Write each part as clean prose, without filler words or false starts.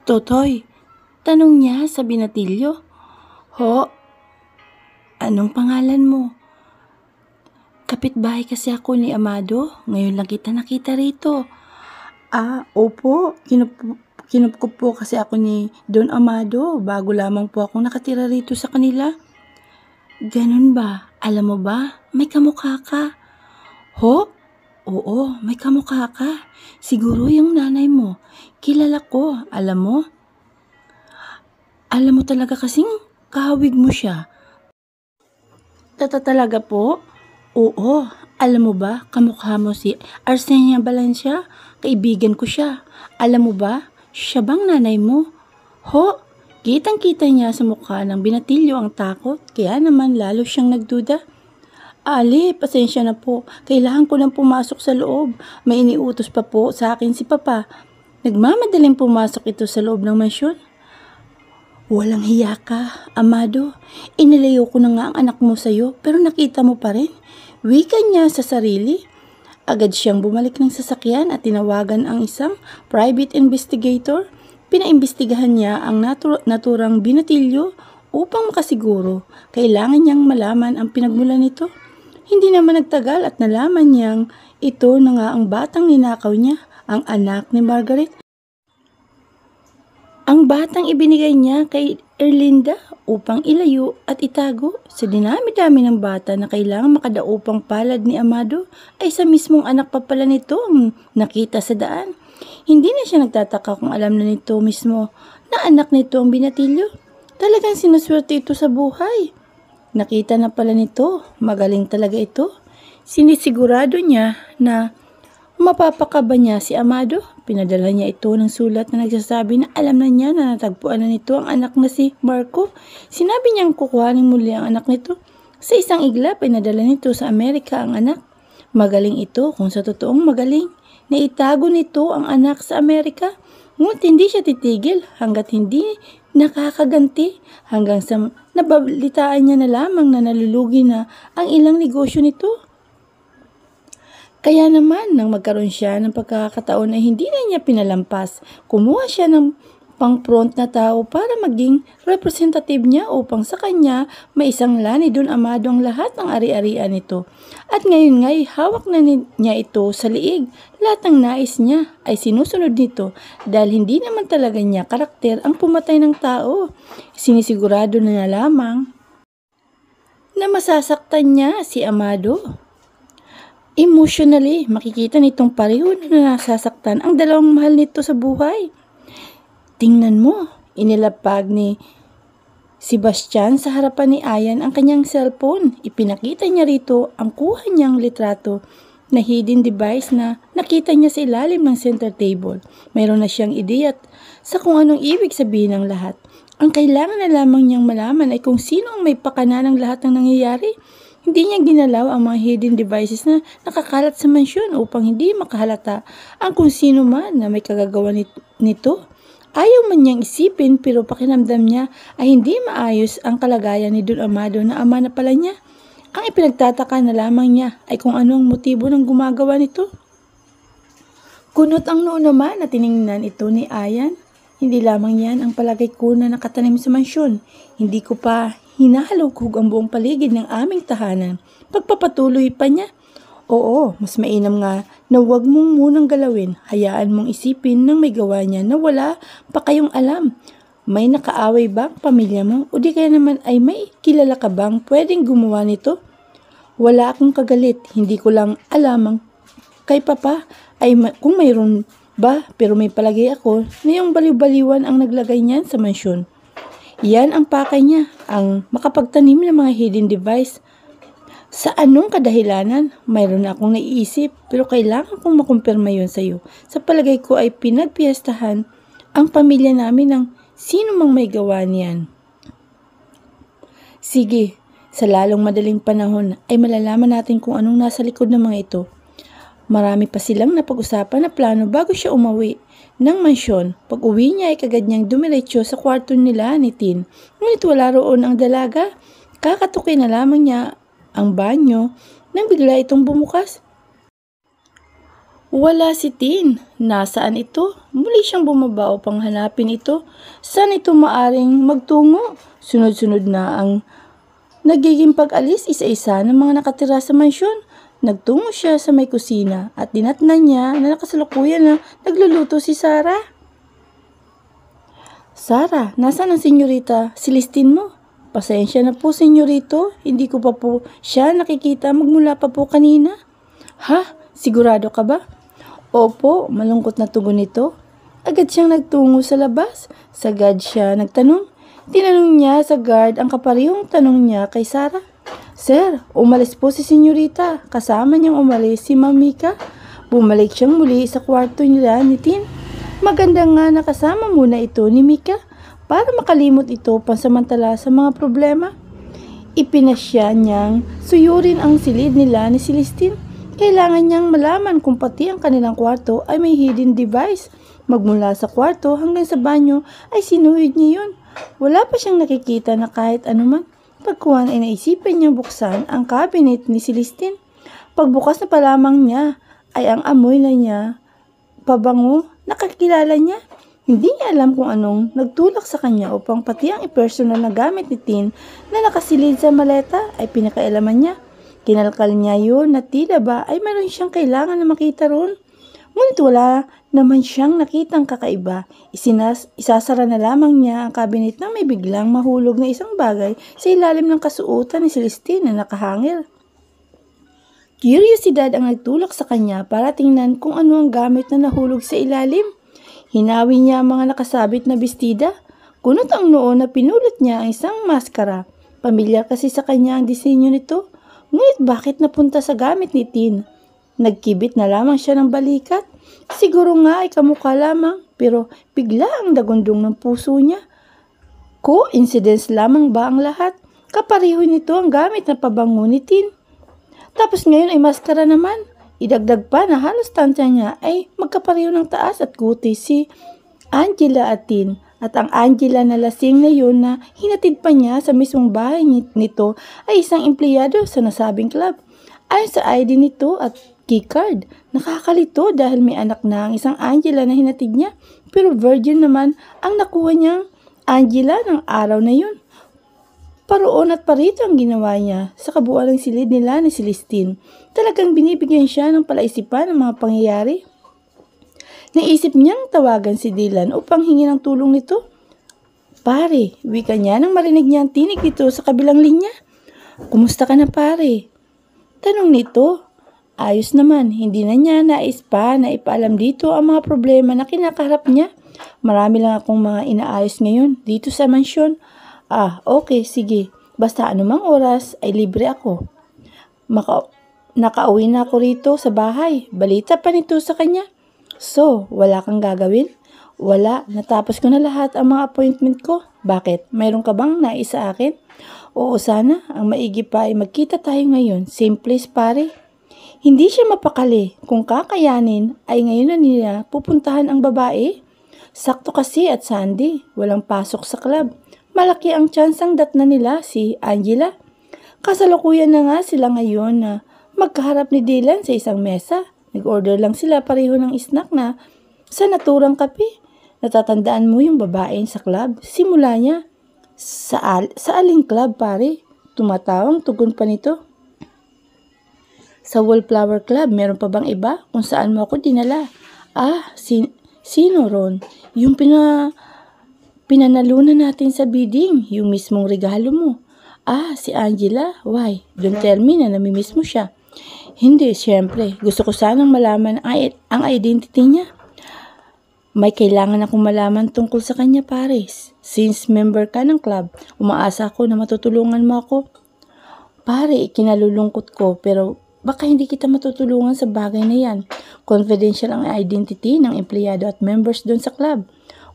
Totoy, tanong niya sa binatilyo. Ho, anong pangalan mo? Kapitbahay kasi ako ni Amado. Ngayon lang kita nakita rito. Opo. Kinup ko po kasi ako ni Don Amado. Bago lamang po akong nakatira rito sa kanila. Ganun ba? Alam mo ba? May kamukha ka. Ho? Oo, may kamukha ka. Siguro yung nanay mo. Kilala ko. Alam mo talaga kasing kahawig mo siya. Talaga po? Oo, alam mo ba, kamukha mo si Arsenia Valencia? Kaibigan ko siya. Alam mo ba, siya bang nanay mo? Ho, kitang-kita niya sa mukha ng binatilyo ang takot, kaya naman lalo siyang nagduda. Ali, pasensya na po. Kailangan ko nang pumasok sa loob. May iniutos pa po sa akin si Papa. Nagmamadaling pumasok ito sa loob ng mansyon. Walang hiya ka, Amado. Inilayo ko na nga ang anak mo sa'yo, pero nakita mo pa rin. Wika niya sa sarili. Agad siyang bumalik ng sasakyan at tinawagan ang isang private investigator. Pinaimbestigahan niya ang naturang binatilyo upang makasiguro. Kailangan niyang malaman ang pinagmulan nito. Hindi naman nagtagal at nalaman niyang ito na nga ang batang ninakaw niya, ang anak ni Margaret. Ang batang ibinigay niya kay Erlinda upang ilayo at itago. Sa dinami-dami ng bata na kailangan makadaupang palad ni Amado, ay sa mismong anak pa pala nito ang nakita sa daan. Hindi na siya nagtataka kung alam na nito mismo na anak nito ang binatilyo. Talagang sinuswerte ito sa buhay. Nakita na pala nito, magaling talaga ito. Sinisigurado niya na mapapakaba niya si Amado. Pinadala niya ito ng sulat na nagsasabi na alam na niya na natagpuan na nito ang anak na si Marco. Sinabi niyang kukuhanin muli ang anak nito. Sa isang iglap ay nadala nito sa Amerika ang anak. Magaling ito kung sa totoong magaling. Naitago nito ang anak sa Amerika. Ngunit hindi siya titigil hanggat hindi nakakaganti. Hanggang sa nabalitaan niya na lamang na nalulugi na ang ilang negosyo nito. Kaya naman, nang magkaroon siya ng pagkakataon ay hindi na niya pinalampas. Kumuha siya ng pang-front na tao para maging representative niya upang sa kanya may isang lani Don Amado ang lahat ng ari-arian nito. At ngayon nga'y hawak na niya ito sa liig. Lahat ng nais niya ay sinusunod nito dahil hindi naman talaga niya karakter ang pumatay ng tao. Sinisigurado na lamang na masasaktan niya si Amado. Emotionally, makikita nitong pareho na nasasaktan ang dalawang mahal nito sa buhay. Tingnan mo, inilapag ni Sebastian sa harapan ni Ayan ang kanyang cellphone. Ipinakita niya rito ang kuha niyang litrato na hidden device na nakita niya sa ilalim ng center table. Mayroon na siyang ideya sa kung anong ibig sabihin ng lahat. Ang kailangan na lamang niyang malaman ay kung sino ang may pakana ng lahat ng nangyayari. Hindi niya ginalaw ang mga hidden devices na nakakalat sa mansyon upang hindi makahalata ang kung sino man na may kagagawa nito. Ayaw man niyang isipin pero pakiramdam niya ay hindi maayos ang kalagayan ni Don Amado na ama na pala niya. Ang ipinagtataka na lamang niya ay kung ano ang motibo ng gumagawa nito. Kunot ang noo naman na tiningnan ito ni Ayan. Hindi lamang yan ang palagay ko na nakatanim sa mansyon. Hindi ko pa hinahalugog ang buong paligid ng aming tahanan. Pagpapatuloy pa niya. Oo, mas mainam nga na huwag mong munang galawin. Hayaan mong isipin ng may gawa niya na wala pa kayong alam. May nakaaway bang pamilya mo? O di kaya naman ay may kilala ka bang pwedeng gumawa nito? Wala akong kagalit. Hindi ko lang alam kay Papa ay kung mayroon ba, pero may palagay ako na yung baliw-baliwan ang naglagay niyan sa mansyon. Yan ang pakay niya, ang makapagtanim ng mga hidden device. Sa anong kadahilanan? Mayroon na akong naiisip, pero kailangan kong makumpirma yun sa iyo. Sa palagay ko ay pinagpiestahan ang pamilya namin ng sino mang may gawa niyan. Sige, sa lalong madaling panahon ay malalaman natin kung anong nasa likod ng mga ito. Marami pa silang napag-usapan na plano bago siya umuwi ng mansyon. Pag-uwi niya ay kagad niyang dumiretso sa kwarto nila ni Tin. Ngunit wala roon ang dalaga. Kakatukin na lamang niya ang banyo nang bigla itong bumukas. Wala si Tin. Nasaan ito? Muli siyang bumaba upang hanapin ito. Saan ito maaring magtungo? Sunod-sunod na ang nagiging pag-alis isa-isa ng mga nakatira sa mansyon. Nagtungo siya sa may kusina at dinatnan niya na nakasalukuyan na nagluluto si Sarah. Sarah, nasaan ang senyorita Celestine mo? Pasensya na po, senyorito. Hindi ko pa po siya nakikita magmula pa po kanina. Ha? Sigurado ka ba? Opo, malungkot na tugon nito. Agad siyang nagtungo sa labas. Sagad siya nagtanong. Tinanong niya sa guard ang kaparehong tanong niya kay Sarah. Sir, umalis po si senyorita. Kasama niyang umalis si Mamika. Bumalik siyang muli sa kwarto nila ni Tin. Maganda nga nakasama muna ito ni Mika para makalimot ito pansamantala sa mga problema. Ipinasya niyang suyurin ang silid nila ni Celestine. Kailangan niyang malaman kung pati ang kanilang kwarto ay may hidden device. Magmula sa kwarto hanggang sa banyo ay sinuhid niya yun. Wala pa siyang nakikita na kahit anuman. Pagkuhan ay naisipan niyang buksan ang cabinet ni Celestine. Pagbukas na pa lamang niya ay ang amoy na niya pabango nakakilala niya. Hindi niya alam kung anong nagtulak sa kanya upang pati ang personal na gamit ni Tin na nakasilid sa maleta ay pinakailaman niya. Kinalkal niya yun na tila ba ay mayroon siyang kailangan na makita roon. Ngunit wala naman siyang nakitang kakaiba. Isasara na lamang niya ang cabinet na may biglang mahulog na isang bagay sa ilalim ng kasuotan ni Celestine na nakahangil. Kuryosidad ang nagtulak sa kanya para tingnan kung ano ang gamit na nahulog sa ilalim. Hinawi niya ang mga nakasabit na bestida. Kunot ang noo na pinulot niya ang isang maskara. Pamilyar kasi sa kanya ang disenyo nito. Ngunit bakit napunta sa gamit ni Tin? Nagkibit na lamang siya ng balikat. Siguro nga ay kamukha lamang, pero bigla ang dagundong ng puso niya. Coincidence lamang ba ang lahat? Kapareho nito ang gamit na pabango ni Tin. Tapos ngayon ay maskara naman. Idagdag pa na halos tansya niya ay magkapareho ng taas at kutis si Angela at Tin. At ang Angela na lasing na yun na hinatid pa niya sa mismong bahay nito ay isang empleyado sa nasabing club. Ayon sa ID nito at keycard, nakakalito dahil may anak na ang isang Angela na hinatid niya. Pero virgin naman ang nakuha niyang Angela ng araw na yun. Paroon at parito ang ginawa niya sa kabuuan ng silid nila ni Celestine. Talagang binibigyan siya ng palaisipan ng mga pangyayari. Naisip niyang tawagan si Dylan upang hingi ng tulong nito. Pare, wika niya nang marinig niya ang tinig nito sa kabilang linya. Kumusta ka na pare? Tanong nito. Ayos naman, hindi na niya nais pa na ipaalam dito ang mga problema na kinakaharap niya. Marami lang akong mga inaayos ngayon dito sa mansyon. Okay, sige. Basta anumang oras ay libre ako. Nakauwi na ako rito sa bahay. Balita pa nito sa kanya. So, wala kang gagawin? Wala, natapos ko na lahat ang mga appointment ko. Bakit? Mayroon ka bang nais sa akin? Oo sana, ang maigi pa ay magkita tayo ngayon. Simple pare. Hindi siya mapakali. Kung kakayanin ay ngayon na nila pupuntahan ang babae. Sakto kasi at Sunday, walang pasok sa club. Malaki ang tsansang datna nila si Angela. Kasalukuyan na nga sila ngayon na magkaharap ni Dylan sa isang mesa. Nag-order lang sila pareho ng snack na sa naturang kape. Natatandaan mo yung babae sa club? Simula niya. Sa aling club pare? Tumatawang tugon pa nito. Sa Wallflower Club, meron pa bang iba? Kung saan mo ako dinala? Sino ron? Yung pinanalunan natin sa bidding, yung mismong regalo mo. Si Angela. Why? Don't tell me na namimiss mo siya. Hindi, siyempre. Gusto ko sanang malaman ang identity niya. May kailangan akong malaman tungkol sa kanya, pares. Since member ka ng club, umaasa ako na matutulungan mo ako. Pare, kinalulungkot ko pero baka hindi kita matutulungan sa bagay na yan. Confidential ang identity ng empleyado at members doon sa club.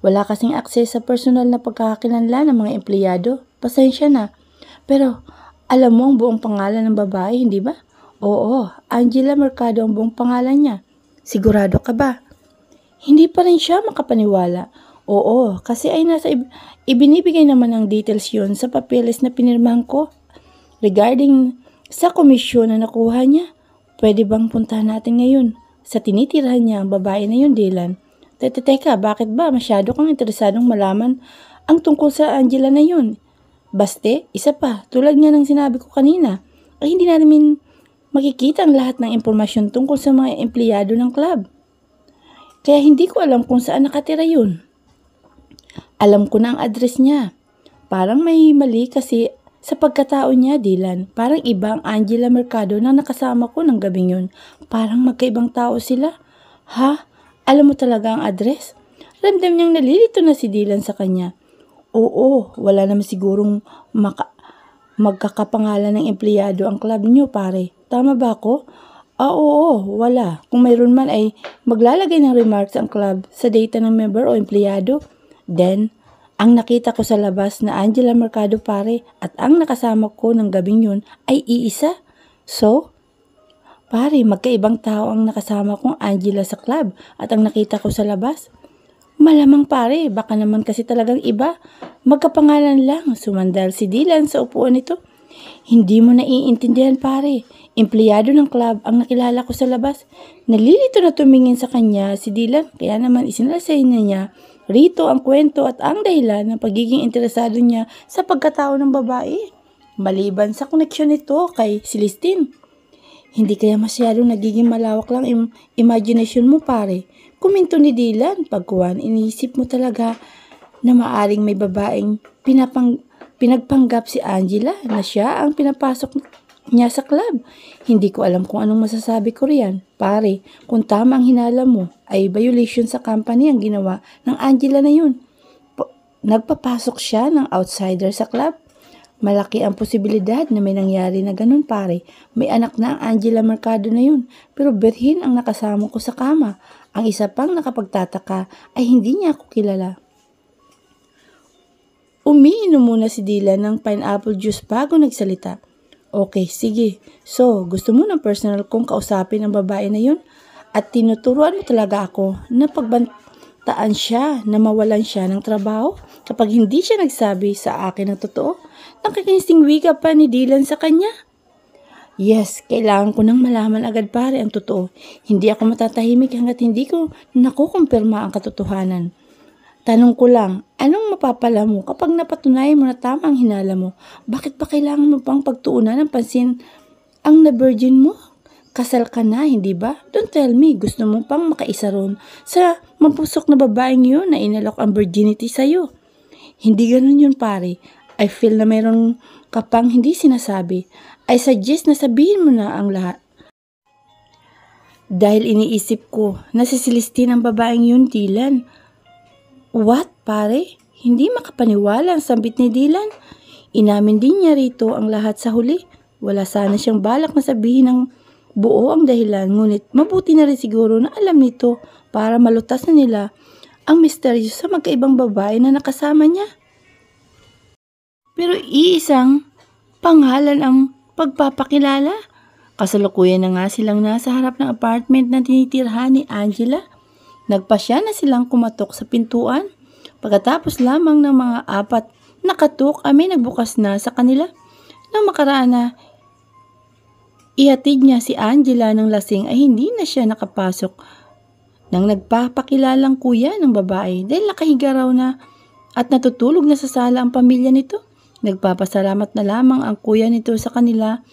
Wala kasing access sa personal na pagkakakilanlan ng mga empleyado. Pasensya na. Pero alam mo ang buong pangalan ng babae, hindi ba? Oo, Angela Mercado ang buong pangalan niya. Sigurado ka ba? Hindi pa rin siya makapaniwala. Oo, kasi ay ibinibigay naman ang details yun sa papeles na pinirmahan ko. Regarding sa komisyon na nakuha niya, pwede bang puntahan natin ngayon? sa tinitirahan niya ang babae na yun, Dylan. Teka, bakit ba masyado kang interesadong malaman ang tungkol sa Angela na yun? Baste, isa pa, tulad nga ng sinabi ko kanina, ay hindi namin makikita ang lahat ng impormasyon tungkol sa mga empleyado ng club. Kaya hindi ko alam kung saan nakatira yun. Alam ko na ang address niya. Parang may mali kasi sa pagkatao niya, Dylan. Parang iba ang Angela Mercado na nakasama ko ng gabing yun. Parang magkaibang tao sila. Ha? Alam mo talaga ang address? Ramdam niyang nalilito na si Dylan sa kanya. Oo, wala naman sigurong magkakapangalan ng empleyado ang club niyo, pare. Tama ba ako? Oo, wala. Kung mayroon man ay maglalagay ng remarks ang club sa data ng member o empleyado. Then, ang nakita ko sa labas na Angela Mercado, pare, at ang nakasama ko ng gabing yun ay iisa. So, pare, magkaibang tao ang nakasama kong Angela sa club at ang nakita ko sa labas. Malamang pare, baka naman kasi talagang iba. Magkapangalan lang, sumandal si Dylan sa upuan nito. Hindi mo naiintindihan, pare. Empleyado ng club ang nakilala ko sa labas. Nalilito na tumingin sa kanya si Dylan, kaya naman isinalasay na niya rito ang kwento at ang dahilan ng pagiging interesado niya sa pagkatao ng babae. Maliban sa koneksyon nito kay Celestine. Hindi kaya masyadong nagiging malawak lang imagination mo, pare. Kuminto ni Dylan, pagkuhan, iniisip mo talaga na maaring may babaeng pinagpanggap si Angela na siya ang pinapasok niya sa club. Hindi ko alam kung anong masasabi ko riyan. Pare, kung tama ang hinala mo, ay violation sa company ang ginawa ng Angela na yun. Nagpapasok siya ng outsider sa club. Malaki ang posibilidad na may nangyari na ganun, pare. May anak na ang Angela Mercado na yun, pero birhin ang nakasama ko sa kama. Ang isa pang nakapagtataka ay hindi niya ako kilala. Umiinom muna si Dylan ng pineapple juice bago nagsalita. Okay, sige. So, gusto mo ng personal kong kausapin ang babae na yun? At tinuturuan mo talaga ako na pagbantaan siya na mawalan siya ng trabaho kapag hindi siya nagsabi sa akin ng totoo? Nakikinsing wika pa ni Dylan sa kanya. Yes, kailangan ko nang malaman agad, pare, ang totoo. Hindi ako matatahimik hanggat hindi ko nakukumpirma ang katotohanan. Tanong ko lang, anong mapapala mo kapag napatunayan mo na tama ang hinala mo? Bakit ba kailangan mo pang pagtuunan ng pansin ang na-virgin mo? Kasal ka na, hindi ba? Don't tell me, gusto mo pang makaisa ron sa mapusok na babaeng yun na inalok ang virginity sa'yo. Hindi ganun yun, pare. I feel na mayroon ka pang hindi sinasabi. I suggest na sabihin mo na ang lahat. Dahil iniisip ko na si Celestine ang babaeng yun, Dylan. What, pare? Hindi makapaniwala ang sambit ni Dylan. Inamin din niya rito ang lahat sa huli. Wala sana siyang balak na sabihin ng buo ang dahilan, ngunit mabuti na rin siguro na alam nito para malutas na nila ang misteryo sa magkaibang babae na nakasama niya. Pero iisang pangalan ang pagpapakilala. Kasalukuyan na nga silang nasa harap ng apartment na tinitirhan ni Angela. Nagpasya na silang kumatok sa pintuan. Pagkatapos lamang ng mga 4 na katok ay nagbukas na sa kanila. Nang makaraan na ihatid niya si Angela ng lasing ay hindi na siya nakapasok. Nang nagpapakilalang kuya ng babae dahil nakahiga raw na at natutulog na sa sala ang pamilya nito. Nagpapasalamat na lamang ang kuya nito sa kanila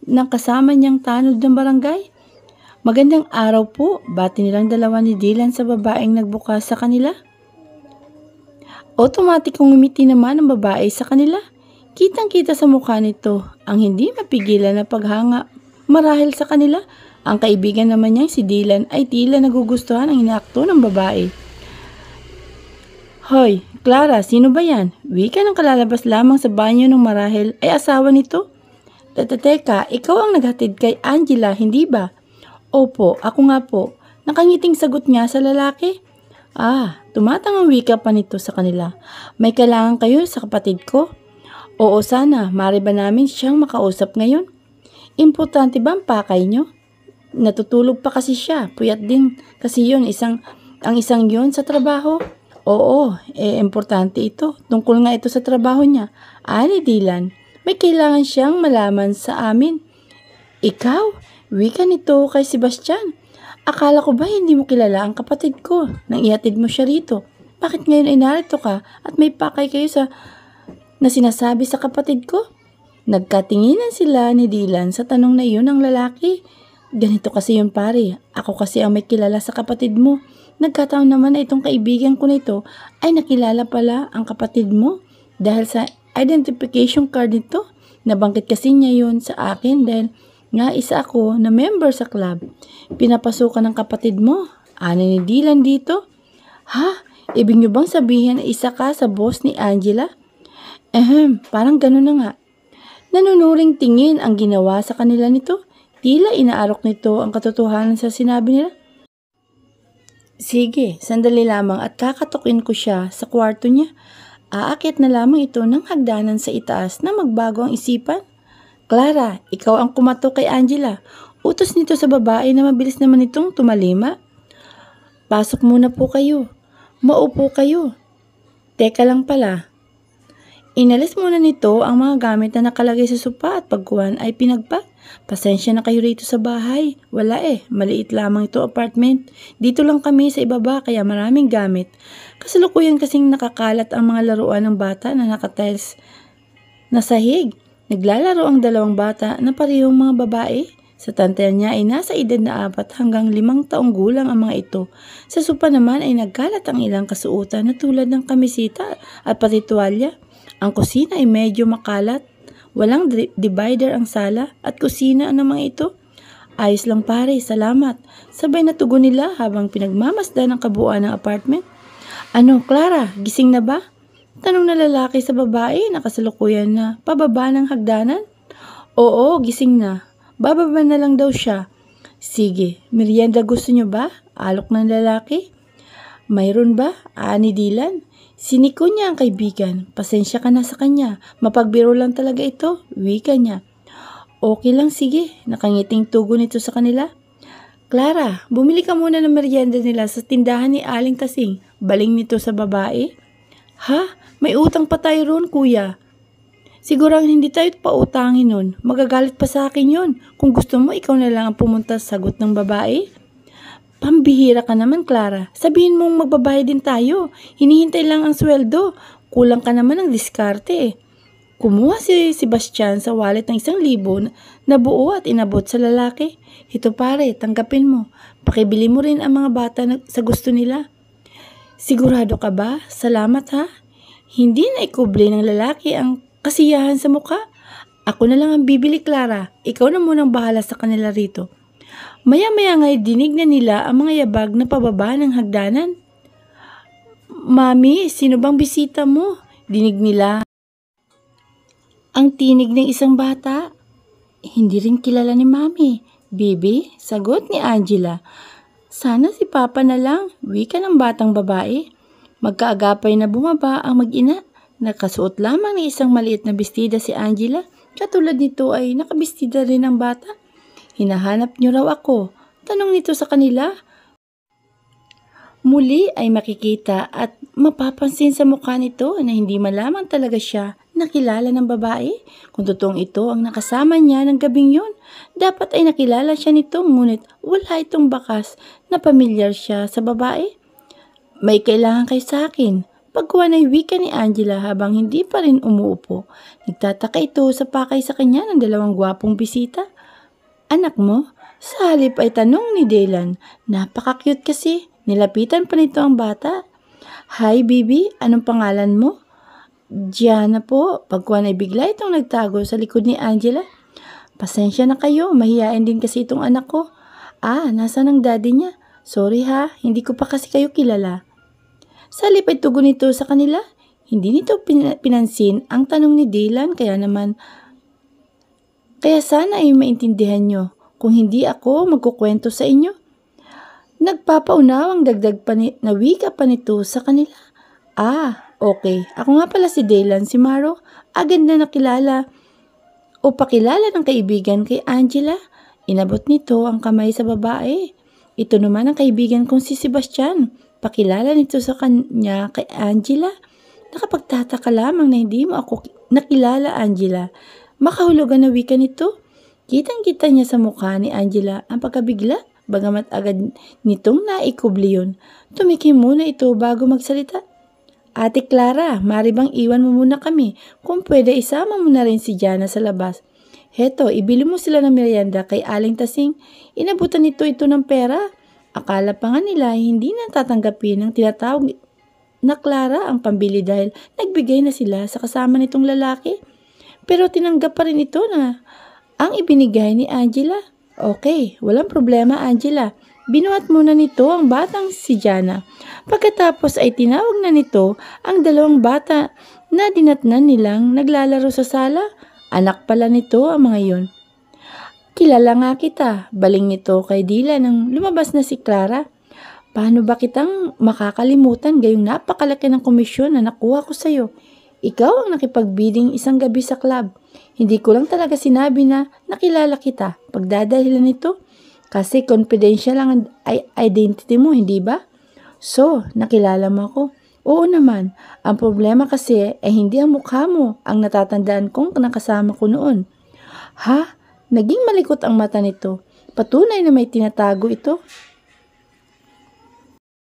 ng kasama niyang tanod ng barangay. Magandang araw po, bati nilang dalawa ni Dylan sa babaeng nagbukas sa kanila. Automatikong ngumiti naman ang babae sa kanila. Kitang-kita sa mukha nito ang hindi mapigilan na paghanga marahil sa kanila. Ang kaibigan naman niyang si Dylan ay tila nagugustuhan ang inaakto ng babae. Hoy, Clara, sino ba yan? Wika ng kalalabas lamang sa banyo ng marahil ay asawa nito. Teka, ikaw ang naghatid kay Angela, hindi ba? Opo, ako nga po. Nakangiting sagot niya sa lalaki. Tumatangang wika pa nito sa kanila. May kailangan kayo sa kapatid ko? Oo sana, mari ba namin siyang makausap ngayon? Importante ba ang pakay nyo? Natutulog pa kasi siya, puyat din. Kasi yun, ang isang yun sa trabaho. Oo, importante ito. Tungkol nga ito sa trabaho niya. Ani Dylan, may kailangan siyang malaman sa amin. Ikaw? Wika nito kay Sebastian. Akala ko ba hindi mo kilala ang kapatid ko nang ihatid mo siya rito? Bakit ngayon ay narito ka at may pakay kayo na sinasabi sa kapatid ko? Nagkatinginan sila ni Dylan sa tanong na iyon ng lalaki. Ganito kasi yun pare, ako kasi ang may kilala sa kapatid mo. Nagkataon naman na itong kaibigan ko na ito ay nakilala pala ang kapatid mo dahil sa identification card nito. Nabanggit kasi niya yun sa akin dahil nga isa ako na member sa club. Pinapasukan ng kapatid mo. Ano ni Dylan dito? Ha? Ibig niyo bang sabihin na isa ka sa boss ni Angela? Parang gano'n na nga. Nanunuring tingin ang ginawa sa kanila nito. Tila inaarok nito ang katotohanan sa sinabi nila. Sige, sandali lamang at kakatukin ko siya sa kwarto niya. Aakyat na lamang ito ng hagdanan sa itaas na magbago ang isipan. Clara, ikaw ang kumato kay Angela. Utos nito sa babae na mabilis naman itong tumalima. Pasok muna po kayo. Maupo kayo. Teka lang pala. Inalis muna nito ang mga gamit na nakalagay sa sopa at pagkuhan ay pinagpak. Pasensya na kayo rito sa bahay. Wala maliit lamang ito apartment. Dito lang kami sa ibaba kaya maraming gamit. Kasalukuyan kasing nakakalat ang mga laruan ng bata na nakatiles na sahig. Naglalaro ang dalawang bata na parehong mga babae. Sa tantya niya ay nasa edad na 4 hanggang 5 taong gulang ang mga ito. Sa sopa naman ay nagkalat ang ilang kasuotan na tulad ng kamisita at pati tuwalya. Ang kusina ay medyo makalat. Walang divider ang sala at kusina ng mga ito. Ayos lang pare, salamat. Sabay na tugon nila habang pinagmamasdan ang kabuuan ng apartment. Ano, Clara, gising na ba? Tanong na lalaki sa babae na kasalukuyan na pababa ng hagdanan. Oo, gising na. Bababa na lang daw siya. Sige, merienda gusto niyo ba? Alok ng lalaki. Mayroon ba? Ani Dylan. Siniko niya ang kaibigan. Pasensya ka na sa kanya. Mapagbiro lang talaga ito. Wika niya. Okay lang, sige. Nakangiting tugon nito sa kanila. Clara, bumili ka muna ng merienda nila sa tindahan ni Aling Kasing. Baling nito sa babae. Ha? May utang pa tayo roon, kuya. Sigurang hindi tayo pautangin nun. Magagalit pa sa akin yun. Kung gusto mo, ikaw na lang ang pumunta sa sagot ng babae. Pambihira ka naman, Clara. Sabihin mong magbabayad din tayo. Hinihintay lang ang sweldo. Kulang ka naman ng diskarte. Kumuha si Sebastian sa wallet ng 1,000 na buo at inabot sa lalaki. Ito pare, tanggapin mo. Pakibili mo rin ang mga bata sa gusto nila. Sigurado ka ba? Salamat ha. Hindi na ikuble ng lalaki ang kasiyahan sa mukha. Ako na lang ang bibili, Clara. Ikaw na munang bahala sa kanila rito. Maya-maya nga'y dinig na nila ang mga yabag na pababa ng hagdanan. Mami, sino bang bisita mo? Dinig nila. Ang tinig ng isang bata. Hindi rin kilala ni Mami. Bibi, sagot ni Angela. Sana si Papa na lang, wika ng batang babae. Magkaagapay na bumaba ang mag-ina. Nakasuot lamang ng isang maliit na bestida si Angela. Katulad nito ay nakabestida rin ang bata. Hinahanap niyo raw ako. Tanong nito sa kanila. Muli ay makikita at mapapansin sa mukha nito na hindi malamang talaga siya nakilala ng babae. Kung totoong ito ang nakasama niya ng gabing yun, dapat ay nakilala siya nito ngunit wala itong bakas na pamilyar siya sa babae. May kailangan kayo sa akin. Pagkuha ng wika ni Angela habang hindi pa rin umuupo, nagtataka ito sa pakay sa kanya ng dalawang gwapong bisita. Anak mo? Sa halip ay tanong ni Dylan. Napaka-cute kasi. Nilapitan pa nito ang bata. Hi, Bibi. Anong pangalan mo? Gianna po. Pagkuhan ay bigla itong nagtago sa likod ni Angela. Pasensya na kayo. Mahihain din kasi itong anak ko. Nasaan ang daddy niya? Sorry ha. Hindi ko pa kasi kayo kilala. Sa halip ay tugon nito sa kanila. Hindi nito pinansin ang tanong ni Dylan Kaya sana ay maintindihan nyo kung hindi ako magkukwento sa inyo. Nagpapaunawang dagdag pa na wika pa nito sa kanila. Okay. Ako nga pala si Dylan, si Maro. Agad na nakilala o pakilala ng kaibigan kay Angela. Inabot nito ang kamay sa babae. Ito naman ang kaibigan kong si Sebastian. Pakilala nito sa kanya kay Angela. Nakapagtataka lamang na hindi mo ako nakilala, Angela. Makahulugan na wika nito. Kitang-kita niya sa mukha ni Angela ang pagkabigla, bagamat agad nitong naikubli yun. Tumikim muna ito bago magsalita. Ate Clara, mari bang iwan mo muna kami? Kung pwede, isama mo na rin si Jana sa labas. Heto, ibili mo sila ng merienda kay Aling Tasing. Inabutan ito ng pera. Akala pa nga nila hindi na tatanggapin ang tinatawag na Clara ang pambili dahil nagbigay na sila sa kasama nitong lalaki. Pero tinanggap pa rin ito na ang ibinigay ni Angela. Okay, walang problema Angela. Binuhat muna nito ang batang si Jana. Pagkatapos ay tinawag na nito ang dalawang bata na dinatnan nilang naglalaro sa sala. Anak pala nito ang mga yon. Kilala nga kita, baling nito kay Dila nang lumabas na si Clara. Paano ba kitang makakalimutan gayong napakalaki ng komisyon na nakuha ko sa'yo? Ikaw ang nakipagbidding isang gabi sa club. Hindi ko lang talaga sinabi na nakilala kita. Pagdadahilan nito, kasi confidential lang ang identity mo, hindi ba? So, nakilala mo ako? Oo naman. Ang problema kasi ay hindi ang mukha mo ang natatandaan kong nakasama ko noon. Ha? Naging malikot ang mata nito. Patunay na may tinatago ito.